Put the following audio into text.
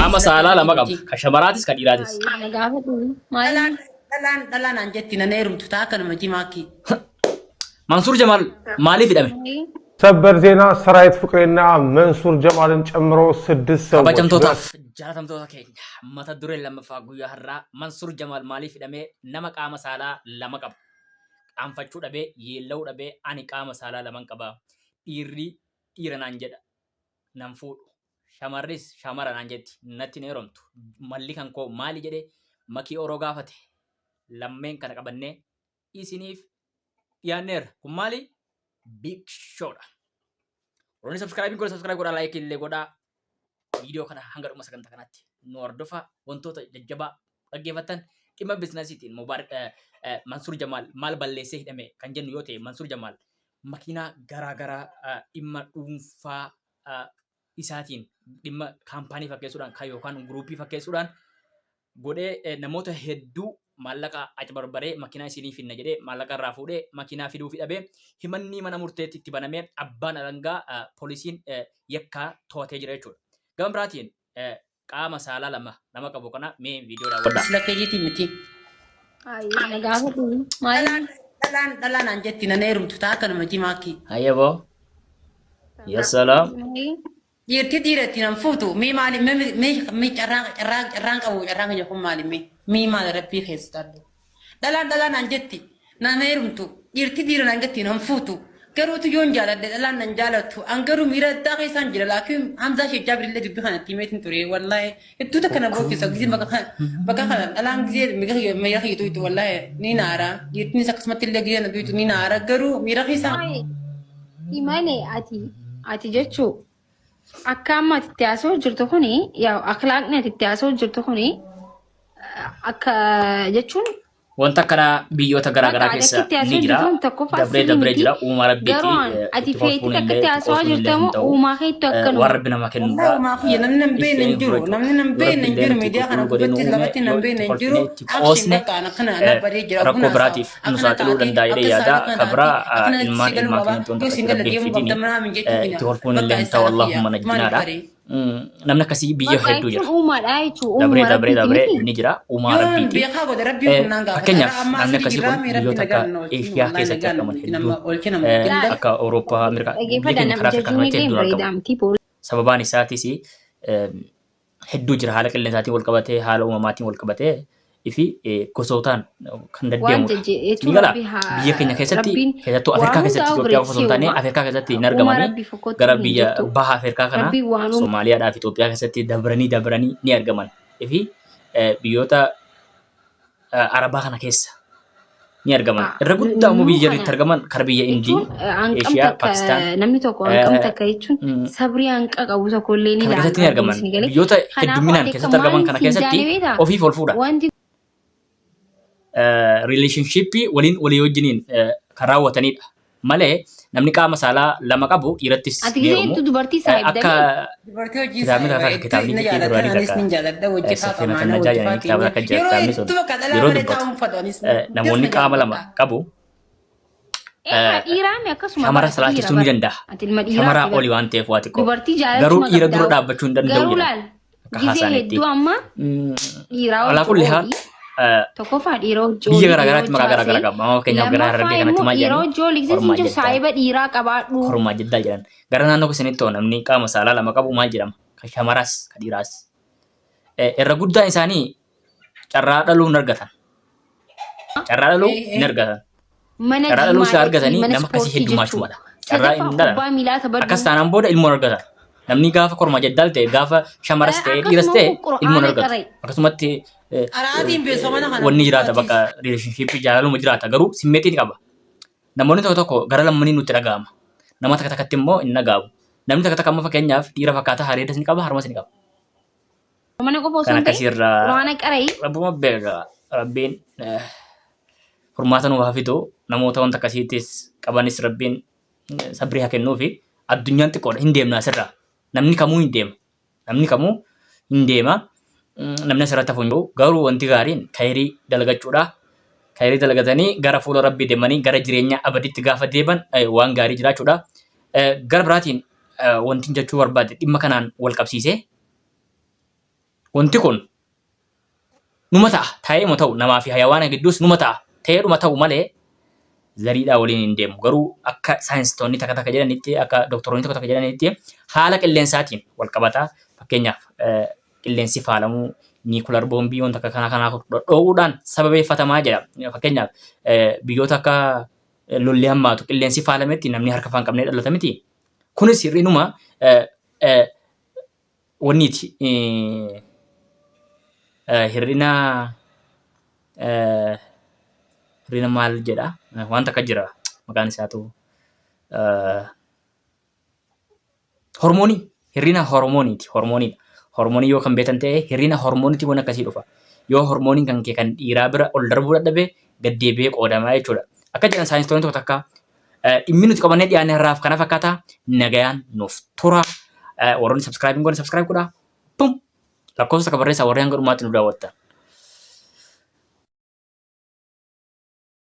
qaama saalaa lama qaba. Ka shamaraatis ka dhiiraatis. Dhalaan aan jetti nan heerumtu ta'a kanuma jimaakii. Mansuur Jamaal maaliif hidhame? ሰበር ዜና ሰራዊት ፍቅሬና መንሱር ጀማልን ጨምሮ 6 ሰዎች kabajamtootaaf jaalatamtoota keenya mata dureen lammaffaa guyyaa har'aa Mansuur Jamaal maaliif hidhame nama qaama saalaa lama qaba. Qaanfachuu dhabee yeella'uu dhabee ani qaama saalaa laman qaba. Dhiirri dhiira naan jedha nan fuudhu. Shamarris shamara naan jetti natti hin heerumtu. Malli kan koo maali jedhee makii oroo gaafate. Lammeen kana qabannee isiniif dhiyaanneerra. Kun maali? Big showdha. Warroonni subscribe godhaa, like illee godhaa. Viidiyoo kana hanga dhuma sagantaa kanaatti nu hordofaa. Wantoota jajjabaa dhaggeeffattan dhimma biizinasiitiin Mansuur Jamaal maal balleessee hidhame kan jennu yoo ta'e Mansuur Jamaal makiinaa garaagaraa dhimma dhuunfaa isaatiin dhimma kaampaanii fakkeessuudhaan kan yookaan guruupii fakkeessuudhaan godhee namoota hedduu maallaqa achi barbaree makiinaa isinii finna jedhee maallaqa irraa fuudhee makiinaa fiduu hidhabee himanni mana murteetti itti banamee abbaan alangaa poolisiin yakkaa to'atee jira jechuudha. Gama biraatiin qaama saalaa lama qabu kana mee viidiyoo daawwadhaa. Lakkeejiiti miti. Dhalaan aan jetti nan heerumtu ta'a kanuma jimaakii. Hayyaboo. Yassalaam. Dhiirti dhiiratti nan fuutu mee maali mee carraan qabu carraan keenya kun maali mee maali rabbii keessa taatu. Dhalaan aan jetti nan heerumtu dhiirti dhiira nan jetti nan fuutu. Garuu tu yoon jaaladde dhalaan nan jaalatu an garuu miira addaa keessaan jira laakiin Hamzaa Sheekh Jaabirillee dubbii kanatti himeetiin ture wallaahi hedduu takka na bookkisa gisee bakka kana dhalaan gisee miira keetu itti wallaahi ni naara dhiirtinis akkasumatti illee gisee na duutu ni naara garuu miira keessaan. Imane ati jechuu akka amma ati itti haasa'u jirtu kuni yaa akhlaaqni ati itti haasa'u jirtu kuni akka jechuun. Wanta kana biyyoota garaagaraa keessa ni jira. Dabree jira. Uumaa rabbiitti. Ati feetii akkatti haasawaa jirtamu uumaa keetti akkanuma. Waan rabbi nama kennu. Uumaa kiyya namni nan beekne hin jiru. Namni nan beekne hin jiru. Miidiyaa kana gubbatti lafatti nan beekne hin jiru. Akshin bakka kana nabbaree jira. Rakkoo biraatiif nu saaxiluu danda'a jedhee yaada. Kabira ilmaan keenya wantoota rabbii fidini. Itti horfuun illee ta'u Allahumma najjinaadha. Namni akkasii biyya hedduu jira. Dabree ni jira. Uumaa rabbiiti. Fakkeenyaaf namni akkasii kun biyyoota akka Eeshiyaa keessatti argaman hedduu akka Awurooppaa, Ameerikaa biyya keenya karaa Afrikaa kanatti hedduu argamu. Sababaan isaatis hedduu jira. Haala qilleensaatiin wal qabatee, haala uumamaatiin wal qabatee fi gosootaan kan deddeemudha. Ni gala biyya keenya keessatti keessattuu Afrikaa keessatti Itoophiyaa qofa osoo hin taane Afrikaa keessatti hin argamanii gara biyya baha Afrikaa kana Somaaliyaadhaa fi Itoophiyaa keessatti dabranii ni argaman. Fi biyyoota Arabaa kana keessa ni argaman. Irra guddaa immoo biyya jarriitti argaman kara biyya Indii, Eeshiyaa, Paakistaan. Namni tokko hanqamta akka jechuun sabrii hanqa qabu tokko illee ni keessatti ni argaman. Biyyoota hedduminaan keessatti argaman kana keessatti ofiif ol fuudha. Relationshipii walii wajjiniin kan raawwatanidha. Malee namni qaama saalaa lama qabu dhiirattis deemu akka kitaabni kakak kitaabni kitaabni yeroo dubbatu namoonni qaama lama qabu shamara salaachisuu ni danda'a. Shamara olii waan ta'eef waa xiqqoo garuu dhiira dura dhaabbachuu hin danda'u jedha akka haasaanitti. Alaa kulli haal biyya garaagaraatti maqaa garaagaraa qaba. Amma fakkeenyaaf gara Harargee kanatti maal jedhamu? Kormaa jeddaa jedhan. Gara naannoo keessanitti hoo namni qaama saalaa lama qabu maal jedhama? Kan shamaraas kan dhiiraas. Irra guddaan isaanii carraa dhaluu hin argatan. Carraa dhaluu hin argatan. Carraa dhaluu isaa argatanii nama akkasii heddummachuudha. Carraa hin dhalan. Akkas taanaan booda ilmoo argatan. Namni gaafa kormaa jeddaal ta'e gaafa shamaras ta'e dhiiras ta'e ilmoo argatu. Akkasumatti wanni jiraata bakka relationshipii jaalaluma jiraata garuu simmeetii ni qaba. Namoonni tokko tokko gara lammanii nutti dhaga'ama. Nama takka takkatti immoo hin dhaga'amu. Namni takka takka amma fakkeenyaaf dhiira fakkaata hareedas ni qaba harmas ni qaba. Kan akkasiirraa rabbuma beeka rabbiin furmaata nuuf hafitu namoota wanta akkasiittis qabanis rabbiin sabrii haa kennuu fi addunyaan xiqqoodha hin deemna asirraa. Namni kamuu hin deema. Namni kamuu hin deema. Namni asirratti hafu hin jiru. Garuu wanti gaariin kaayirii dalagachuudha. Kaayirii dalagatanii gara fuula rabbii deemanii gara jireenya abadiitti gaafa deeban waan gaarii jiraachuudha. Gara biraatiin wanti jechuu barbaade dhimma kanaan wal qabsiisee Wanti kun numa ta'a. Ta'ee moo ta'u namaa fi hayawaana gidduus numa ta'a. Ta'eedhuma ta'u malee zariidhaa waliin hin deemu. Garuu akka saayinsistoonni takka takka jedhanitti akka doktoroonni tokko takka jedhanitti haala qilleensaatiin wal qabataa. Fakkeenyaaf qilleensi faalamuu niikular boombii wanta akka kanaa dhoowwuudhaan sababeeffatamaa jedha. Fakkeenyaaf biyyoota akka lolli hammaatu qilleensi faalametti namni harka afaan qabnee dhalata miti. Kunis hir'inuma wanniiti. Hir'ina maal jedha? Wanta akka jira maqaan isaatu hormoonii. Hir'ina hormooniiti. Hormooniidha. Hormoonii yoo kan beektan ta'e hir'ina hormooniiti waan akkasii dhufa. Yoo hormooniin kan kee kan dhiiraa bira ol darbuu dadhabe gaddeebi'ee qoodamaa jechuudha. Akka jedhan saayinsistoonni tokko takka dhimmi nuti qabannee dhiyaanne irraaf kana fakkaata nagayaan nuuf tura. Warroonni sabskiraayib godhan sabskiraayib godhaa. Lakkoofsa takka barreessaa warri hanga dhumaatti nu daawwatta.